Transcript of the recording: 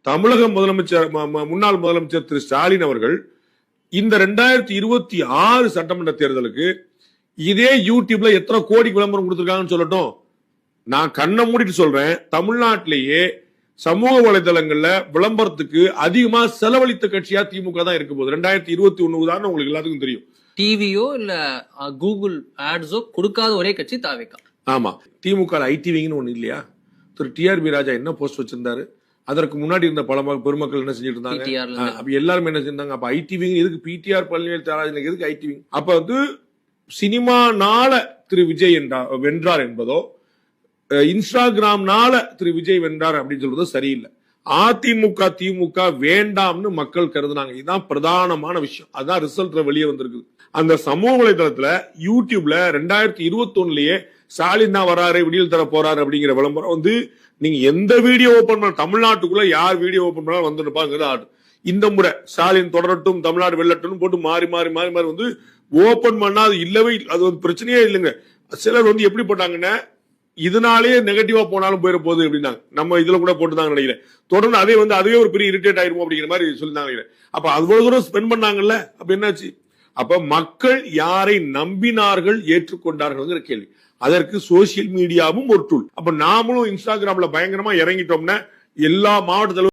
தமிழக முதலமைச்சர் முன்னாள் முதலமைச்சர் திரு ஸ்டாலின் அவர்கள் இந்த 2026 சட்டமன்ற தேர்தலுக்கு இதே யூடியூப்ல எத்தனை கோடி விளம்பரம் கொடுத்திருக்காங்கன்னு சொல்லட்டும். நான் கண்ணை மூடிட்டு சொல்றேன், தமிழ்நாட்டிலேயே சமூக வலைதளங்கள்ல விளம்பரத்துக்கு அதிகமா செலவழித்த கட்சியா திமுக தான் இருக்க போகுது. 2021 உதாரணம் உங்களுக்கு எல்லாத்துக்கும் தெரியும். டிவியோ இல்ல கூகுள் ஆட்ஸோ கொடுக்காத ஒரே கட்சி தாவேகா. ஆமா, திமுக ஐடிவிங்னு ஒண்ணு இல்லையா? திரு டிஆர்பி ராஜா என்ன போஸ்ட் வச்சிருந்தாரு? அதற்கு முன்னாடி இருந்த பல பெருமக்கள் என்ன செஞ்சிட்டு இருந்தாங்க? அப்ப எல்லாருமே என்ன செஞ்சாங்க? அப்ப ஐடிவிங் எதுக்கு? பிடிஆர் பழனிவேல் எதுக்கு ஐடிவிங்? அப்ப வந்து சினிமானால திரு விஜய் வென்றார் என்பதோ, இன்ஸ்டாகிராம்னால திரு விஜய் வென்றார் அப்படின்னு சொல்றது சரியில்லை. அதிமுக திமுக வேண்டாம்னு மக்கள் கருதுனாங்க. இதுதான் பிரதானமான விஷயம். அதுதான் ரிசல்ட் வெளியே வந்திருக்கு. அந்த சமூக வலைதளத்துல யூடியூப்ல 2021லயே ஸ்டாலின் தான் வராரு, விடியல் தர போறாரு அப்படிங்கிற விளம்பரம் வந்து நீங்க எந்த வீடியோ ஓபன் பண்ண, தமிழ்நாட்டுக்குள்ள யார் வீடியோ ஓபன் பண்ணாலும் வந்துருப்பாங்க. இந்த முறை ஸ்டாலின் தொடரட்டும், தமிழ்நாடு வெள்ளட்டும் போட்டு மாறி மாறி மாறி மாறி வந்து ஓபன் பண்ணா அது இல்லவே, அது ஒரு பிரச்சனையே இல்லைங்க. சிலர் வந்து எப்படி போட்டாங்கன்னா, இதனாலேயே நெகட்டிவா போனாலும் போயிட போகுது அப்படின்னாங்க. நம்ம இதுல கூட போட்டுதாங்க நினைக்கிறேன். தொடர்ந்து அதே வந்து அதுவே ஒரு பெரிய இரிட்டேட் ஆயிருமோ அப்படிங்கிற மாதிரி சொல்லிருந்தாங்க. அப்ப அவ்வளவு தூரம் ஸ்பெண்ட் பண்ணாங்கல்ல, அப்ப என்னாச்சு? அப்ப மக்கள் யாரை நம்பினார்கள், ஏற்றுக்கொண்டார்கள் கேள்வி. அதற்கு சோசியல் மீடியாவும் ஒரு டூல். அப்ப நாமளும் இன்ஸ்டாகிராம்ல பயங்கரமா இறங்கிட்டோம்னா எல்லா மாவட்டத்திலும்